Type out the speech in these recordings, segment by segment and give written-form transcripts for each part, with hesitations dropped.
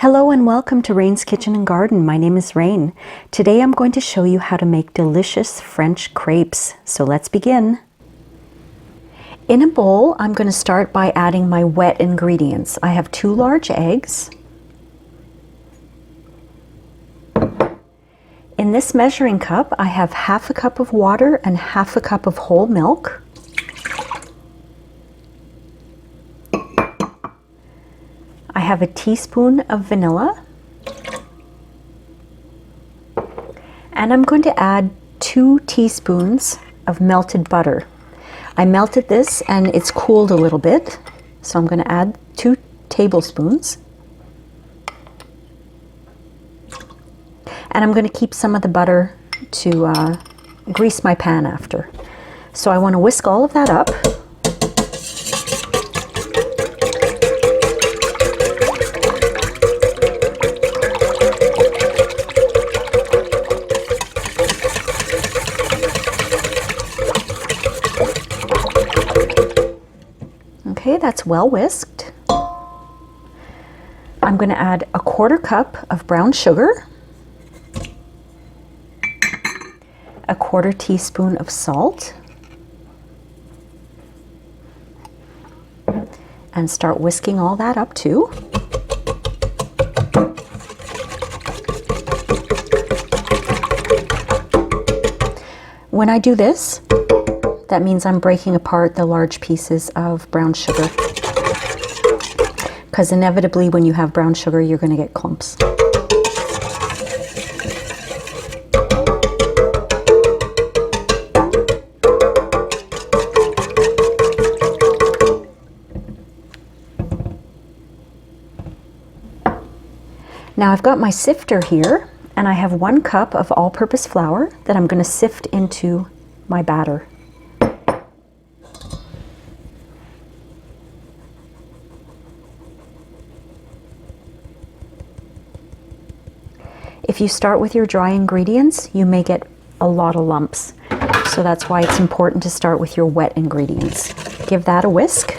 Hello and welcome to Rain's Kitchen and Garden. My name is Rain. Today I'm going to show you how to make delicious French crepes. So let's begin. In a bowl, I'm going to start by adding my wet ingredients. I have 2 large eggs. In this measuring cup, I have half a cup of water and half a cup of whole milk. I have a teaspoon of vanilla, and I'm going to add 2 teaspoons of melted butter. I melted this and it's cooled a little bit, so I'm going to add 2 tablespoons. And I'm going to keep some of the butter to grease my pan after. So I want to whisk all of that up. Okay, that's well whisked. I'm going to add a 1/4 cup of brown sugar, a 1/4 teaspoon of salt, and start whisking all that up too. When I do this, that means I'm breaking apart the large pieces of brown sugar, because inevitably when you have brown sugar you're going to get clumps. Now I've got my sifter here, and I have 1 cup of all-purpose flour that I'm going to sift into my batter. If you start with your dry ingredients, you may get a lot of lumps. So that's why it's important to start with your wet ingredients. Give that a whisk.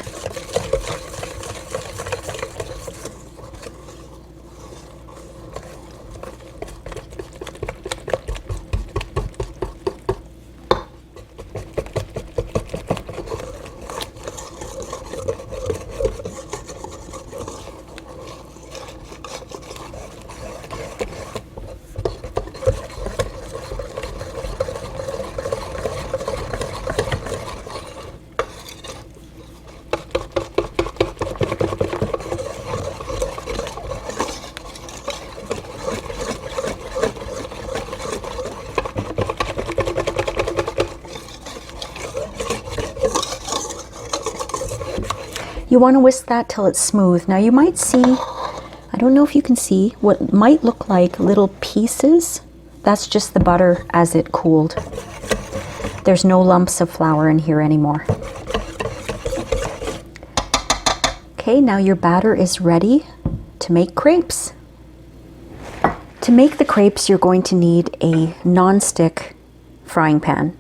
You want to whisk that till it's smooth. Now you might see, I don't know if you can see, what might look like little pieces. That's just the butter as it cooled. There's no lumps of flour in here anymore. Okay, now your batter is ready to make crepes. To make the crepes, you're going to need a non-stick frying pan.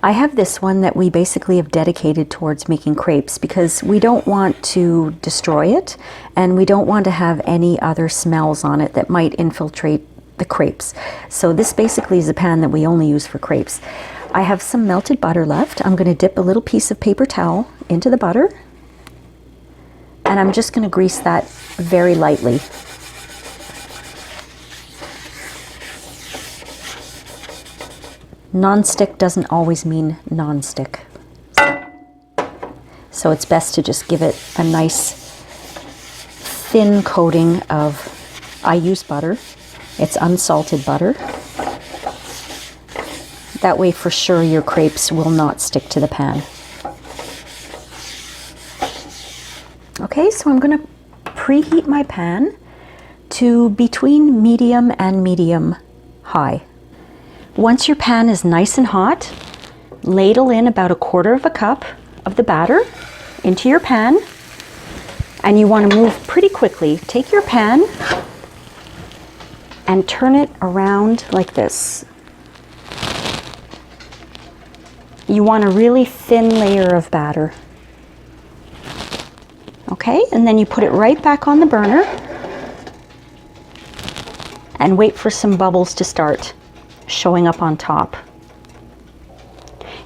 I have this one that we basically have dedicated towards making crepes because we don't want to destroy it, and we don't want to have any other smells on it that might infiltrate the crepes. So this basically is a pan that we only use for crepes. I have some melted butter left. I'm going to dip a little piece of paper towel into the butter, and I'm just going to grease that very lightly. Non-stick doesn't always mean non-stick. So it's best to just give it a nice thin coating of, I use butter. It's unsalted butter. That way for sure your crepes will not stick to the pan. Okay, so I'm going to preheat my pan to between medium and medium high. Once your pan is nice and hot, ladle in about 1/4 cup of the batter into your pan, and you want to move pretty quickly. Take your pan and turn it around like this. You want a really thin layer of batter. Okay, and then you put it right back on the burner and wait for some bubbles to start showing up on top.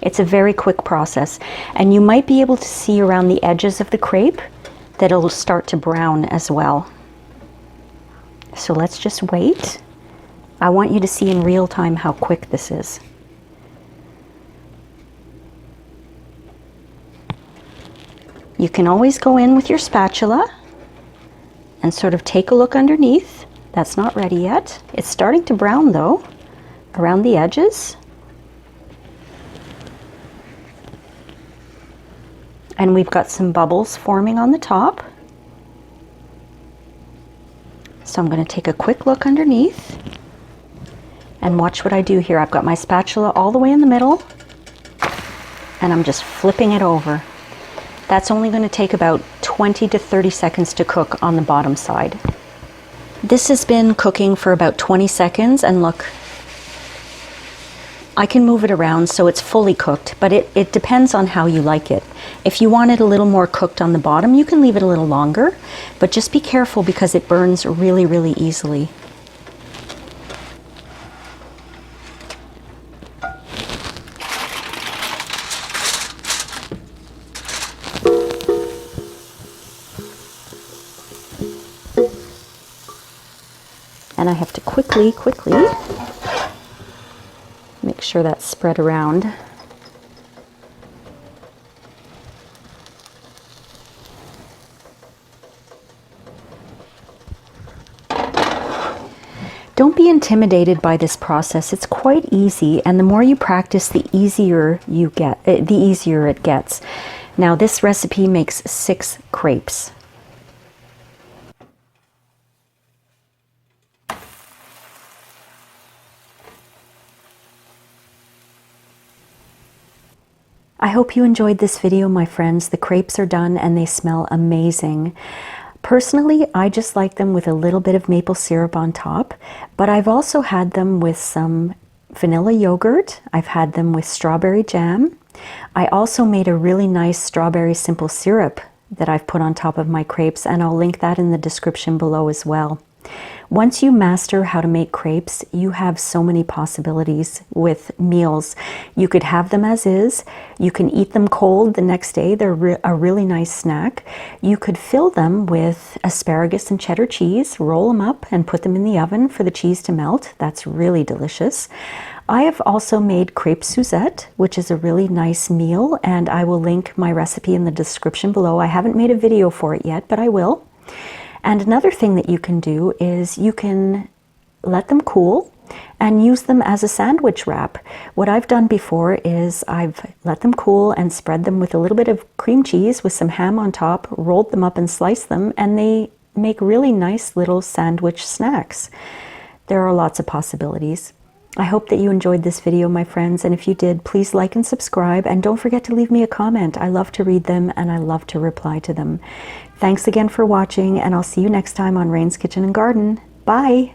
It's a very quick process, and you might be able to see around the edges of the crepe that it'll start to brown as well. So let's just wait. I want you to see in real time how quick this is. You can always go in with your spatula and sort of take a look underneath. That's not ready yet. It's starting to brown though, around the edges. And we've got some bubbles forming on the top. So I'm going to take a quick look underneath and watch what I do here. I've got my spatula all the way in the middle and I'm just flipping it over. That's only going to take about 20 to 30 seconds to cook on the bottom side. This has been cooking for about 20 seconds, and look, I can move it around so it's fully cooked, but it depends on how you like it. If you want it a little more cooked on the bottom, you can leave it a little longer, but just be careful because it burns really, really easily. And I have to quickly make sure that's spread around. Don't be intimidated by this process. It's quite easy, and the more you practice, the easier it gets. Now, this recipe makes 6 crepes. I hope you enjoyed this video, my friends. The crepes are done and they smell amazing. Personally, I just like them with a little bit of maple syrup on top, but I've also had them with some vanilla yogurt. I've had them with strawberry jam. I also made a really nice strawberry simple syrup that I've put on top of my crepes, and I'll link that in the description below as well. Once you master how to make crepes, you have so many possibilities with meals. You could have them as is. You can eat them cold the next day. They're a really nice snack. You could fill them with asparagus and cheddar cheese, roll them up and put them in the oven for the cheese to melt. That's really delicious. I have also made crepe Suzette, which is a really nice meal, and I will link my recipe in the description below. I haven't made a video for it yet, but I will. And another thing that you can do is you can let them cool and use them as a sandwich wrap. What I've done before is I've let them cool and spread them with a little bit of cream cheese with some ham on top, rolled them up and sliced them, and they make really nice little sandwich snacks. There are lots of possibilities. I hope that you enjoyed this video, my friends, and if you did, please like and subscribe, and don't forget to leave me a comment. I love to read them and I love to reply to them. Thanks again for watching, and I'll see you next time on Rain's Kitchen and Garden. Bye!